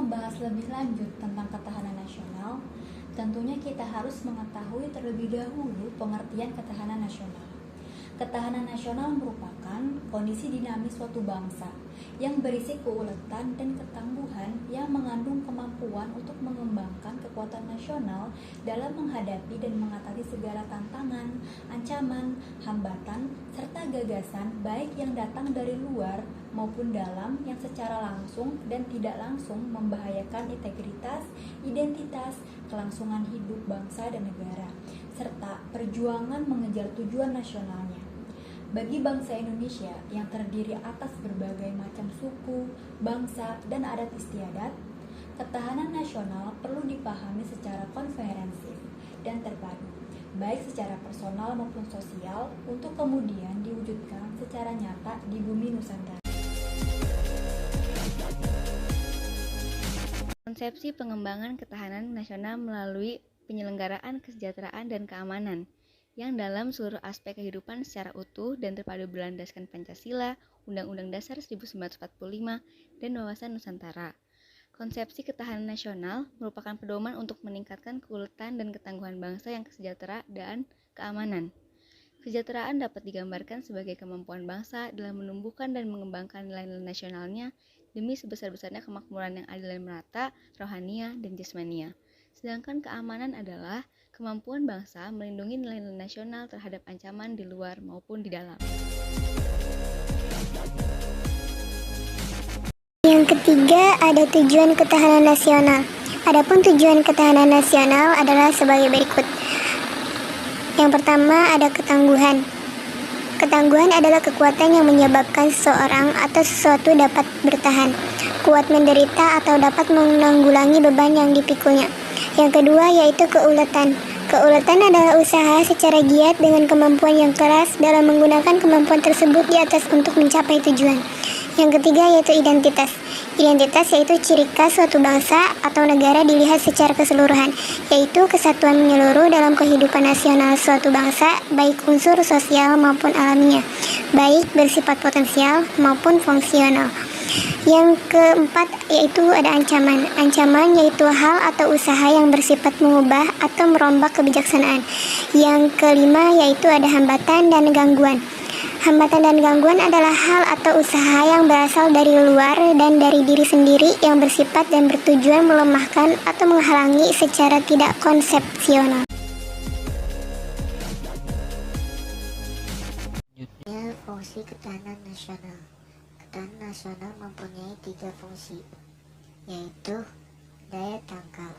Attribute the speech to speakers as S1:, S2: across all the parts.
S1: membahas lebih lanjut tentang ketahanan nasional, tentunya kita harus mengetahui terlebih dahulu pengertian ketahanan nasional. Ketahanan nasional merupakan kondisi dinamis suatu bangsa yang berisi keuletan dan ketangguhan yang mengandung kemampuan untuk mengembangkan kekuatan nasional dalam menghadapi dan mengatasi segala tantangan, ancaman, hambatan, serta gagasan baik yang datang dari luar maupun dalam yang secara langsung dan tidak langsung membahayakan integritas, identitas, kelangsungan hidup bangsa dan negara, serta perjuangan mengejar tujuan nasionalnya. Bagi bangsa Indonesia yang terdiri atas berbagai macam suku, bangsa, dan adat istiadat, ketahanan nasional perlu dipahami secara komprehensif dan terpadu, baik secara personal maupun sosial, untuk kemudian diwujudkan secara nyata di bumi Nusantara.
S2: Konsepsi pengembangan ketahanan nasional melalui penyelenggaraan kesejahteraan dan keamanan yang dalam seluruh aspek kehidupan secara utuh dan terpadu berlandaskan Pancasila, Undang-Undang Dasar 1945, dan Wawasan Nusantara. Konsepsi ketahanan nasional merupakan pedoman untuk meningkatkan keuletan dan ketangguhan bangsa yang sejahtera dan keamanan. Kesejahteraan dapat digambarkan sebagai kemampuan bangsa dalam menumbuhkan dan mengembangkan nilai-nilai nasionalnya demi sebesar-besarnya kemakmuran yang adil dan merata, rohania, dan jasmania. Sedangkan keamanan adalah kemampuan bangsa melindungi nilai-nilai nasional terhadap ancaman di luar maupun di dalam.
S3: Yang ketiga, ada tujuan ketahanan nasional. Adapun tujuan ketahanan nasional adalah sebagai berikut. Yang pertama, ada ketangguhan. Ketangguhan adalah kekuatan yang menyebabkan seseorang atau sesuatu dapat bertahan, kuat menderita, atau dapat menanggulangi beban yang dipikulnya. Yang kedua, yaitu keuletan. Keuletan adalah usaha secara giat dengan kemampuan yang keras dalam menggunakan kemampuan tersebut di atas untuk mencapai tujuan. Yang ketiga, yaitu identitas. Identitas yaitu ciri khas suatu bangsa atau negara dilihat secara keseluruhan, yaitu kesatuan menyeluruh dalam kehidupan nasional suatu bangsa, baik unsur sosial maupun alamiah, baik bersifat potensial maupun fungsional. Yang keempat, yaitu ada ancaman. Ancaman yaitu hal atau usaha yang bersifat mengubah atau merombak kebijaksanaan. Yang kelima, yaitu ada hambatan dan gangguan. Hambatan dan gangguan adalah hal atau usaha yang berasal dari luar dan dari diri sendiri yang bersifat dan bertujuan melemahkan atau menghalangi secara tidak konsepsional.
S4: Fungsi ketahanan nasional. Ketahanan nasional mempunyai 3 fungsi, yaitu daya tangkal.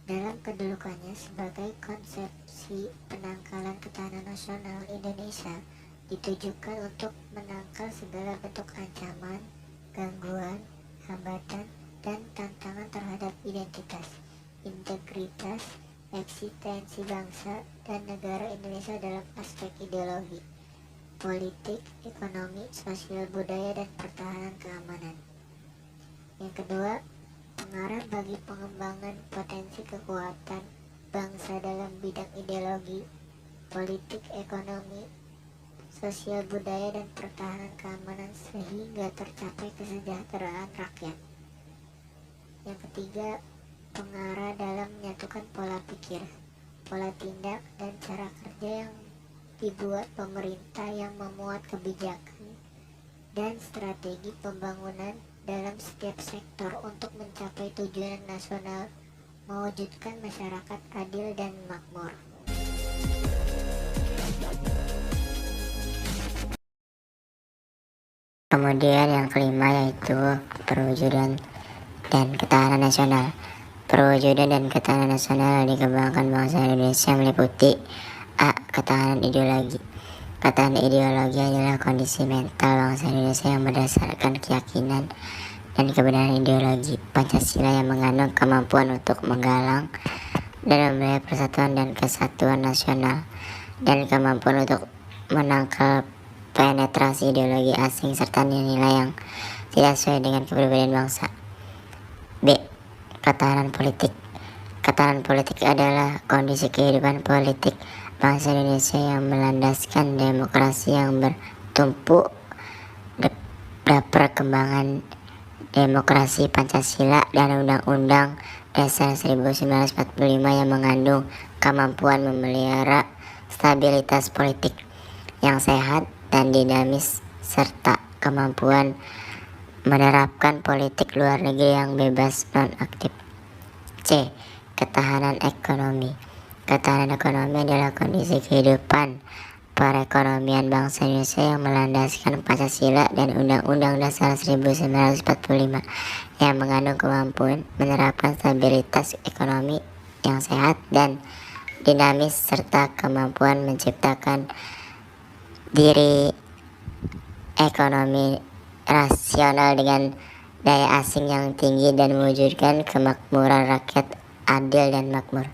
S4: Dalam kedudukannya sebagai konsepsi penangkalan ketahanan nasional Indonesia ditujukan untuk menangkal segala bentuk ancaman, gangguan, hambatan, dan tantangan terhadap identitas, integritas, eksistensi bangsa dan negara Indonesia dalam aspek ideologi, politik, ekonomi, sosial budaya, dan pertahanan keamanan. Yang kedua, pengarah bagi pengembangan potensi kekuatan bangsa dalam bidang ideologi, politik, ekonomi, sosial budaya, dan pertahanan keamanan sehingga tercapai kesejahteraan rakyat. Yang ketiga, pengarah dalam menyatukan pola pikir, pola tindak, dan cara kerja yang dibuat pemerintah yang memuat kebijakan dan strategi pembangunan dalam setiap sektor untuk mencapai tujuan nasional, mewujudkan masyarakat adil dan makmur.
S5: Kemudian yang kelima yaitu perwujudan dan ketahanan nasional. Perwujudan dan ketahanan nasional dikembangkan bangsa Indonesia meliputi A. Ketahanan ideologi. Ketahanan ideologi adalah kondisi mental bangsa Indonesia yang berdasarkan keyakinan dan kebenaran ideologi Pancasila yang mengandung kemampuan untuk menggalang dan membela persatuan dan kesatuan nasional, dan kemampuan untuk menangkal penetrasi ideologi asing serta nilai-nilai yang tidak sesuai dengan kepribadian bangsa. B. Ketahanan politik. Ketahanan politik adalah kondisi kehidupan politik bangsa Indonesia yang melandaskan demokrasi yang bertumpu pada perkembangan demokrasi Pancasila dan Undang-Undang Dasar 1945 yang mengandung kemampuan memelihara stabilitas politik yang sehat dan dinamis serta kemampuan menerapkan politik luar negeri yang bebas non-aktif. C. Ketahanan ekonomi. Ketahanan ekonomi adalah kondisi kehidupan perekonomian bangsa Indonesia yang melandaskan Pancasila dan Undang-Undang Dasar 1945 yang mengandung kemampuan menerapkan stabilitas ekonomi yang sehat dan dinamis serta kemampuan menciptakan diri ekonomi rasional dengan daya asing yang tinggi dan mewujudkan kemakmuran rakyat adil dan makmur.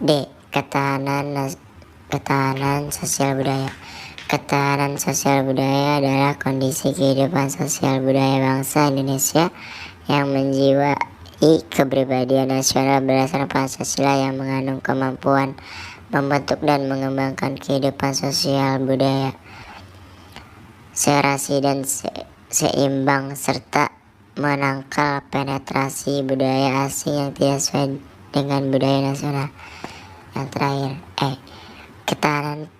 S5: D. Ketahanan sosial budaya. Ketahanan sosial budaya adalah kondisi kehidupan sosial budaya bangsa Indonesia yang menjiwai kepribadian nasional berdasarkan Pancasila yang mengandung kemampuan membentuk dan mengembangkan kehidupan sosial budaya serasi dan seimbang serta menangkal penetrasi budaya asing yang tidak sesuai dengan budaya nasional. Yang terakhir, ketahanan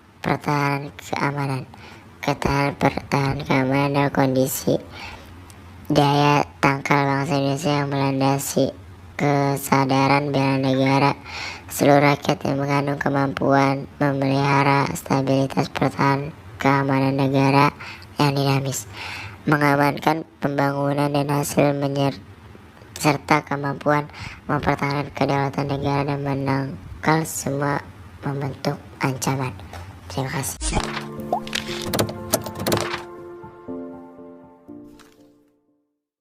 S5: keamanan. Ketahanan keamanan adalah kondisi daya tangkal bangsa Indonesia yang melandasi kesadaran bela negara seluruh rakyat yang mengandung kemampuan memelihara stabilitas pertahanan keamanan negara yang dinamis, mengamankan pembangunan dan hasil serta kemampuan mempertahankan kedaulatan negara dan menangkal semua membentuk ancaman. Terima kasih.